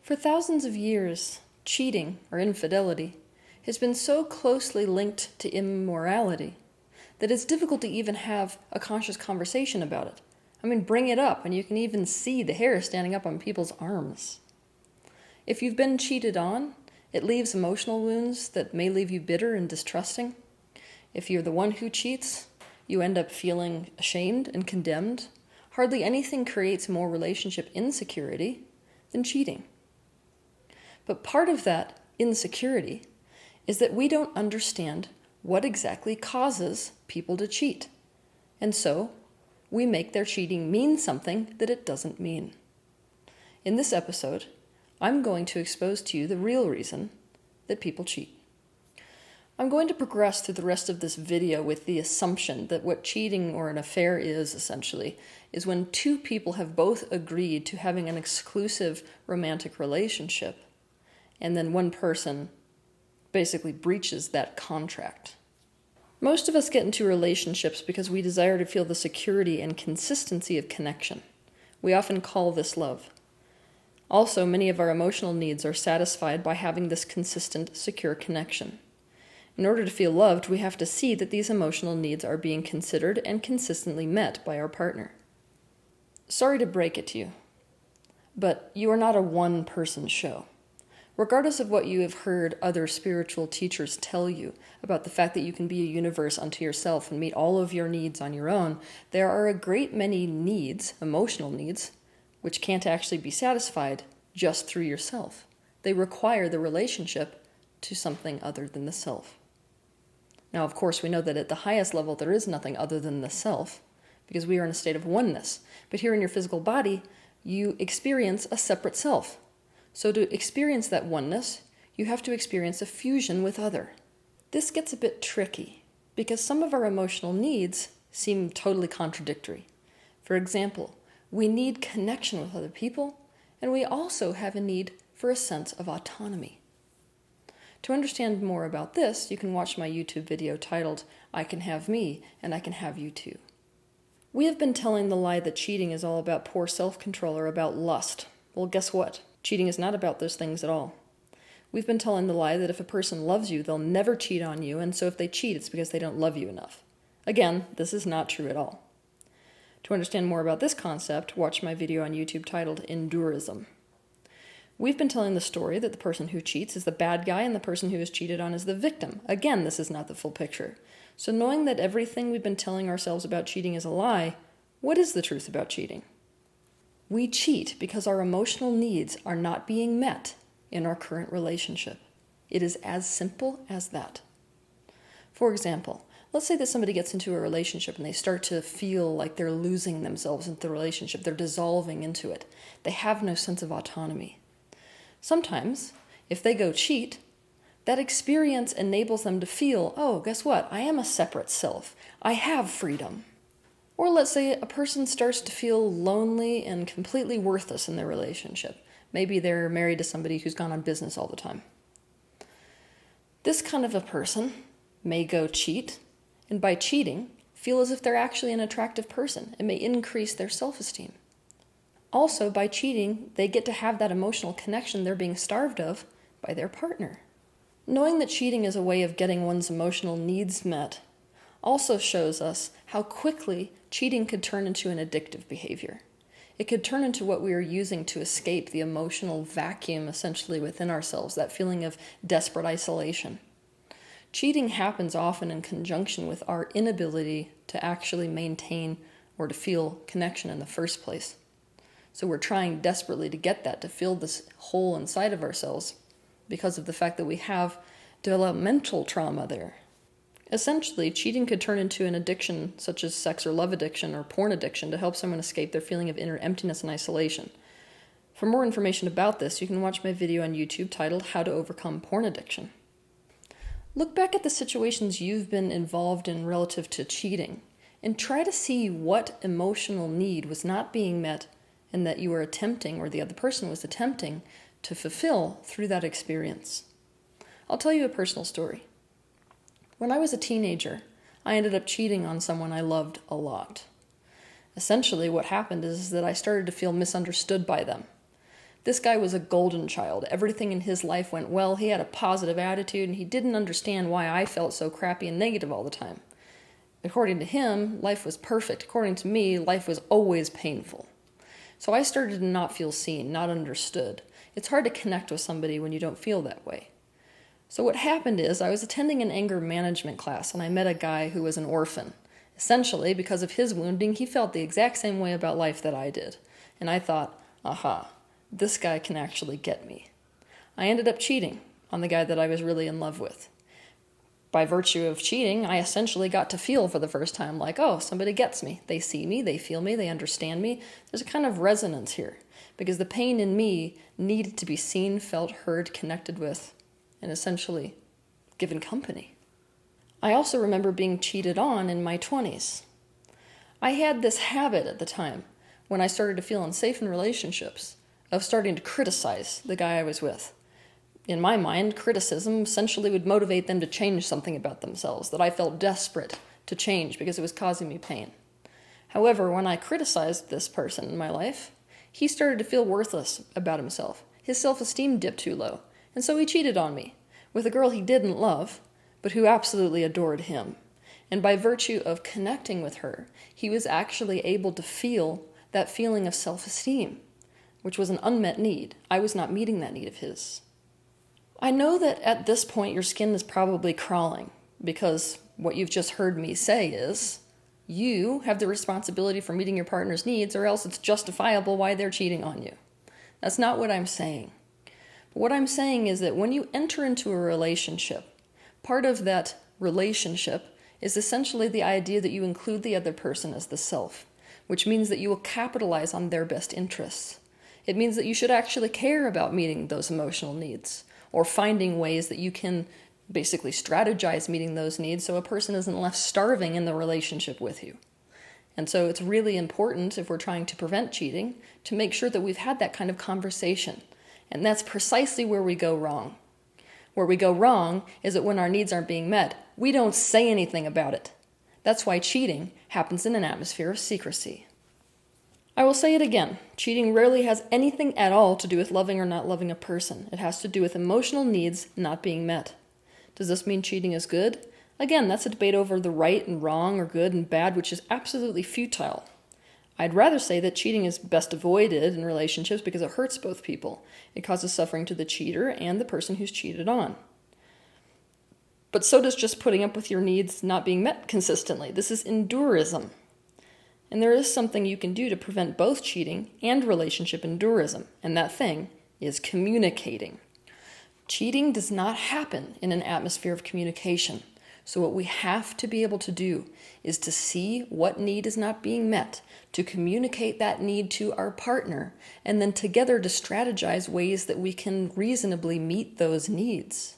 For thousands of years, cheating, or infidelity, has been so closely linked to immorality that it's difficult to even have a conscious conversation about it. I mean, bring it up, and you can even see the hair standing up on people's arms. If you've been cheated on, it leaves emotional wounds that may leave you bitter and distrusting. If you're the one who cheats, you end up feeling ashamed and condemned. Hardly anything creates more relationship insecurity than cheating. But part of that insecurity is that we don't understand what exactly causes people to cheat. And so, we make their cheating mean something that it doesn't mean. In this episode, I'm going to expose to you the real reason that people cheat. I'm going to progress through the rest of this video with the assumption that what cheating or an affair is, essentially, is when two people have both agreed to having an exclusive romantic relationship, and then one person basically breaches that contract. Most of us get into relationships because we desire to feel the security and consistency of connection. We often call this love. Also, many of our emotional needs are satisfied by having this consistent, secure connection. In order to feel loved, we have to see that these emotional needs are being considered and consistently met by our partner. Sorry to break it to you, but you are not a one-person show. Regardless of what you have heard other spiritual teachers tell you about the fact that you can be a universe unto yourself and meet all of your needs on your own, there are a great many needs, emotional needs, which can't actually be satisfied just through yourself. They require the relationship to something other than the self. Now, of course, we know that at the highest level there is nothing other than the self, because we are in a state of oneness. But here in your physical body, you experience a separate self. So to experience that oneness, you have to experience a fusion with other. This gets a bit tricky, because some of our emotional needs seem totally contradictory. For example, we need connection with other people, and we also have a need for a sense of autonomy. To understand more about this, you can watch my YouTube video titled, I Can Have Me, and I Can Have You Too. We have been telling the lie that cheating is all about poor self-control or about lust. Well, guess what? Cheating is not about those things at all. We've been telling the lie that if a person loves you, they'll never cheat on you, and so if they cheat, it's because they don't love you enough. Again, this is not true at all. To understand more about this concept, watch my video on YouTube titled Endurism. We've been telling the story that the person who cheats is the bad guy and the person who is cheated on is the victim. Again, this is not the full picture. So knowing that everything we've been telling ourselves about cheating is a lie, what is the truth about cheating? We cheat because our emotional needs are not being met in our current relationship. It is as simple as that. For example, let's say that somebody gets into a relationship and they start to feel like they're losing themselves into the relationship. They're dissolving into it. They have no sense of autonomy. Sometimes, if they go cheat, that experience enables them to feel, oh, guess what? I am a separate self. I have freedom. Or let's say a person starts to feel lonely and completely worthless in their relationship. Maybe they're married to somebody who's gone on business all the time. This kind of a person may go cheat, and by cheating, feel as if they're actually an attractive person. It may increase their self-esteem. Also, by cheating, they get to have that emotional connection they're being starved of by their partner. Knowing that cheating is a way of getting one's emotional needs met also shows us how quickly cheating could turn into an addictive behavior. It could turn into what we are using to escape the emotional vacuum essentially within ourselves, that feeling of desperate isolation. Cheating happens often in conjunction with our inability to actually maintain or to feel connection in the first place. So we're trying desperately to get that, to fill this hole inside of ourselves because of the fact that we have developmental trauma there. Essentially, cheating could turn into an addiction such as sex or love addiction or porn addiction to help someone escape their feeling of inner emptiness and isolation. For more information about this, you can watch my video on YouTube titled How to Overcome Porn Addiction. Look back at the situations you've been involved in relative to cheating and try to see what emotional need was not being met and that you were attempting, or the other person was attempting, to fulfill through that experience. I'll tell you a personal story. When I was a teenager, I ended up cheating on someone I loved a lot. Essentially, what happened is that I started to feel misunderstood by them. This guy was a golden child. Everything in his life went well. He had a positive attitude, and he didn't understand why I felt so crappy and negative all the time. According to him, life was perfect. According to me, life was always painful. So I started to not feel seen, not understood. It's hard to connect with somebody when you don't feel that way. So what happened is I was attending an anger management class, and I met a guy who was an orphan. Essentially, because of his wounding, he felt the exact same way about life that I did. And I thought, aha, this guy can actually get me. I ended up cheating on the guy that I was really in love with. By virtue of cheating, I essentially got to feel for the first time like, oh, somebody gets me. They see me, they feel me, they understand me. There's a kind of resonance here, because the pain in me needed to be seen, felt, heard, connected with, and essentially given company. I also remember being cheated on in my 20s. I had this habit at the time, when I started to feel unsafe in relationships, of starting to criticize the guy I was with. In my mind, criticism essentially would motivate them to change something about themselves, that I felt desperate to change because it was causing me pain. However, when I criticized this person in my life, he started to feel worthless about himself. His self-esteem dipped too low, and so he cheated on me with a girl he didn't love, but who absolutely adored him. And by virtue of connecting with her, he was actually able to feel that feeling of self-esteem, which was an unmet need. I was not meeting that need of his. I know that at this point your skin is probably crawling, because what you've just heard me say is, you have the responsibility for meeting your partner's needs, or else it's justifiable why they're cheating on you. That's not what I'm saying. But what I'm saying is that when you enter into a relationship, part of that relationship is essentially the idea that you include the other person as the self, which means that you will capitalize on their best interests. It means that you should actually care about meeting those emotional needs, or finding ways that you can basically strategize meeting those needs so a person isn't left starving in the relationship with you. And so it's really important, if we're trying to prevent cheating, to make sure that we've had that kind of conversation. And that's precisely where we go wrong. Where we go wrong is that when our needs aren't being met, we don't say anything about it. That's why cheating happens in an atmosphere of secrecy. I will say it again, cheating rarely has anything at all to do with loving or not loving a person. It has to do with emotional needs not being met. Does this mean cheating is good? Again, that's a debate over the right and wrong or good and bad, which is absolutely futile. I'd rather say that cheating is best avoided in relationships because it hurts both people. It causes suffering to the cheater and the person who's cheated on. But so does just putting up with your needs not being met consistently. This is Endurism. And there is something you can do to prevent both cheating and relationship endurism, and that thing is communicating. Cheating does not happen in an atmosphere of communication. So what we have to be able to do is to see what need is not being met, to communicate that need to our partner, and then together to strategize ways that we can reasonably meet those needs.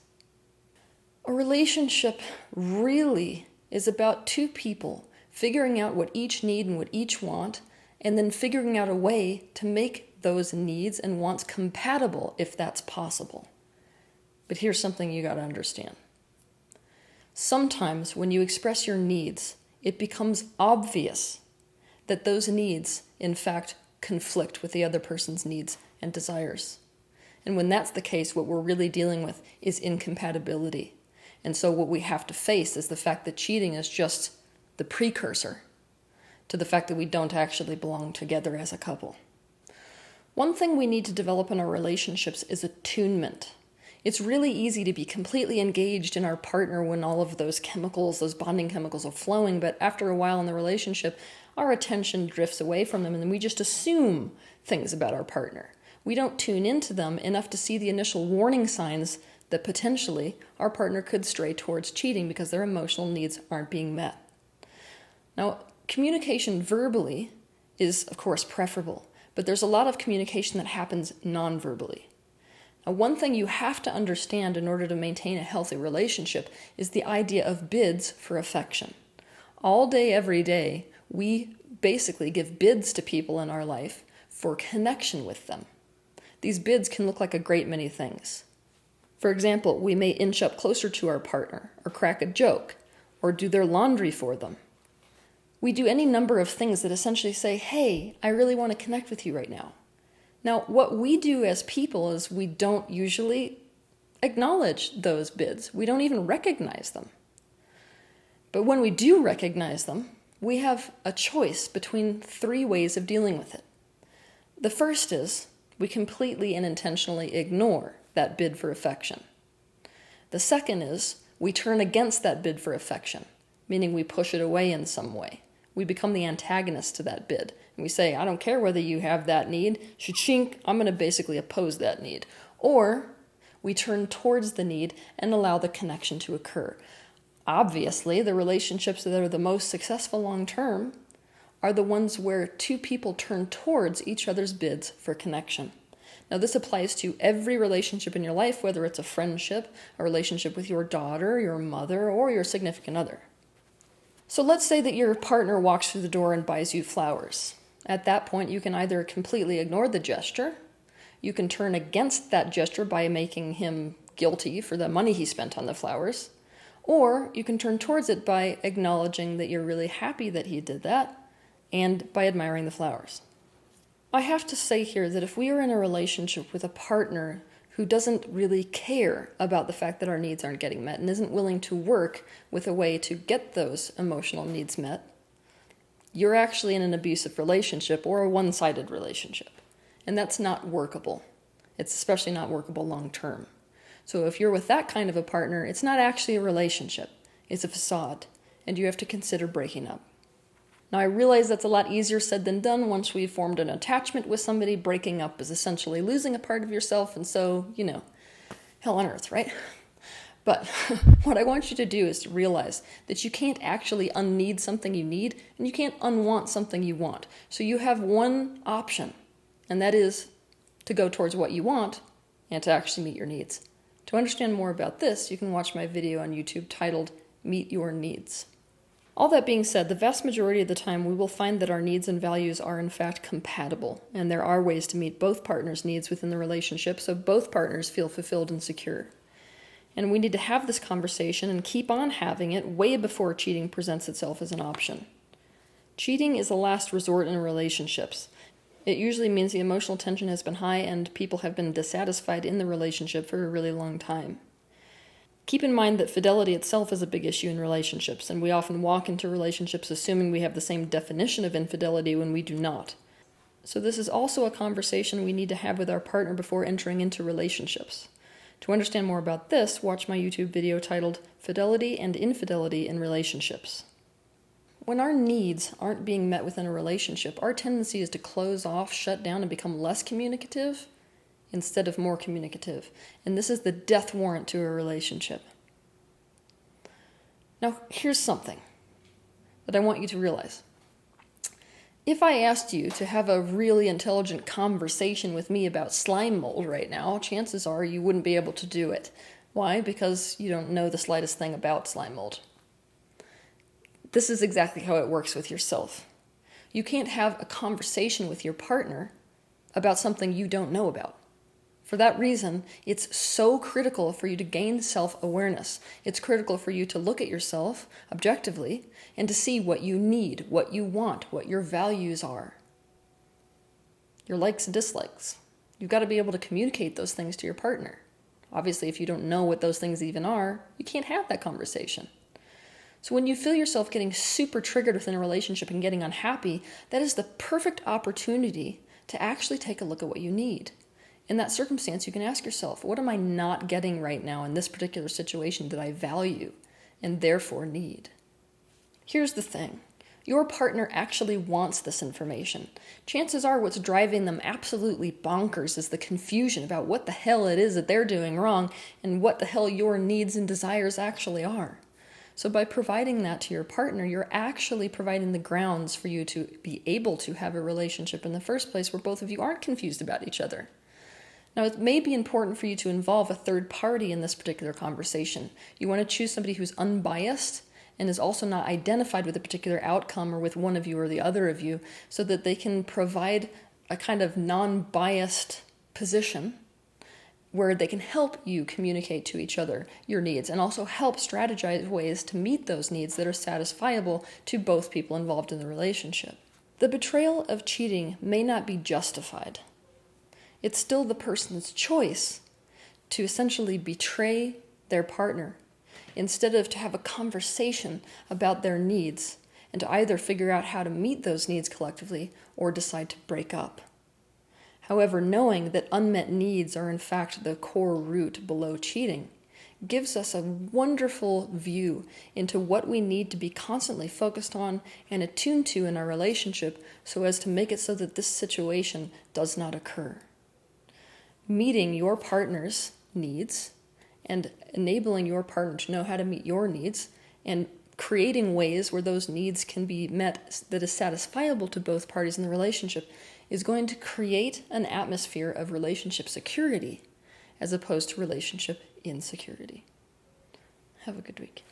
A relationship really is about two people figuring out what each need and what each want, and then figuring out a way to make those needs and wants compatible if that's possible. But here's something you got to understand. Sometimes when you express your needs, it becomes obvious that those needs, in fact, conflict with the other person's needs and desires. And when that's the case, what we're really dealing with is incompatibility. And so what we have to face is the fact that cheating is just the precursor to the fact that we don't actually belong together as a couple. One thing we need to develop in our relationships is attunement. It's really easy to be completely engaged in our partner when all of those chemicals, those bonding chemicals are flowing, but after a while in the relationship, our attention drifts away from them and then we just assume things about our partner. We don't tune into them enough to see the initial warning signs that potentially our partner could stray towards cheating because their emotional needs aren't being met. Now, communication verbally is, of course, preferable, but there's a lot of communication that happens non-verbally. Now, one thing you have to understand in order to maintain a healthy relationship is the idea of bids for affection. All day, every day, we basically give bids to people in our life for connection with them. These bids can look like a great many things. For example, we may inch up closer to our partner, or crack a joke, or do their laundry for them. We do any number of things that essentially say, hey, I really want to connect with you right now. Now, what we do as people is we don't usually acknowledge those bids. We don't even recognize them. But when we do recognize them, we have a choice between 3 ways of dealing with it. The first is we completely and intentionally ignore that bid for affection. The second is we turn against that bid for affection, meaning we push it away in some way. We become the antagonist to that bid. And we say, I don't care whether you have that need. Shink, I'm going to basically oppose that need. Or we turn towards the need and allow the connection to occur. Obviously, the relationships that are the most successful long-term are the ones where 2 people turn towards each other's bids for connection. Now, this applies to every relationship in your life, whether it's a friendship, a relationship with your daughter, your mother, or your significant other. So let's say that your partner walks through the door and buys you flowers. At that point, you can either completely ignore the gesture, you can turn against that gesture by making him guilty for the money he spent on the flowers, or you can turn towards it by acknowledging that you're really happy that he did that, and by admiring the flowers. I have to say here that if we are in a relationship with a partner who doesn't really care about the fact that our needs aren't getting met and isn't willing to work with a way to get those emotional needs met, you're actually in an abusive relationship or a one-sided relationship. And that's not workable. It's especially not workable long-term. So if you're with that kind of a partner, it's not actually a relationship. It's a facade, and you have to consider breaking up. Now, I realize that's a lot easier said than done. Once we've formed an attachment with somebody, breaking up is essentially losing a part of yourself, and so, hell on earth, right? But what I want you to do is to realize that you can't actually unneed something you need, and you can't unwant something you want. So you have one option, and that is to go towards what you want and to actually meet your needs. To understand more about this, you can watch my video on YouTube titled Meet Your Needs. All that being said, the vast majority of the time we will find that our needs and values are in fact compatible, and there are ways to meet both partners' needs within the relationship so both partners feel fulfilled and secure. And we need to have this conversation and keep on having it way before cheating presents itself as an option. Cheating is a last resort in relationships. It usually means the emotional tension has been high and people have been dissatisfied in the relationship for a really long time. Keep in mind that fidelity itself is a big issue in relationships, and we often walk into relationships assuming we have the same definition of infidelity when we do not. So this is also a conversation we need to have with our partner before entering into relationships. To understand more about this, watch my YouTube video titled Fidelity and Infidelity in Relationships. When our needs aren't being met within a relationship, our tendency is to close off, shut down, and become less communicative instead of more communicative. And this is the death warrant to a relationship. Now, here's something that I want you to realize. If I asked you to have a really intelligent conversation with me about slime mold right now, chances are you wouldn't be able to do it. Why? Because you don't know the slightest thing about slime mold. This is exactly how it works with yourself. You can't have a conversation with your partner about something you don't know about. For that reason, it's so critical for you to gain self-awareness. It's critical for you to look at yourself objectively and to see what you need, what you want, what your values are, your likes and dislikes. You've got to be able to communicate those things to your partner. Obviously, if you don't know what those things even are, you can't have that conversation. So when you feel yourself getting super triggered within a relationship and getting unhappy, that is the perfect opportunity to actually take a look at what you need. In that circumstance, you can ask yourself, what am I not getting right now in this particular situation that I value and therefore need? Here's the thing. Your partner actually wants this information. Chances are what's driving them absolutely bonkers is the confusion about what the hell it is that they're doing wrong and what the hell your needs and desires actually are. So by providing that to your partner, you're actually providing the grounds for you to be able to have a relationship in the first place where both of you aren't confused about each other. Now, it may be important for you to involve a third party in this particular conversation. You want to choose somebody who's unbiased and is also not identified with a particular outcome or with one of you or the other of you, so that they can provide a kind of non-biased position where they can help you communicate to each other your needs and also help strategize ways to meet those needs that are satisfiable to both people involved in the relationship. The betrayal of cheating may not be justified, It's still the person's choice to essentially betray their partner instead of to have a conversation about their needs and to either figure out how to meet those needs collectively or decide to break up. However, knowing that unmet needs are in fact the core root below cheating gives us a wonderful view into what we need to be constantly focused on and attuned to in our relationship so as to make it so that this situation does not occur. Meeting your partner's needs and enabling your partner to know how to meet your needs and creating ways where those needs can be met that is satisfiable to both parties in the relationship is going to create an atmosphere of relationship security as opposed to relationship insecurity. Have a good week.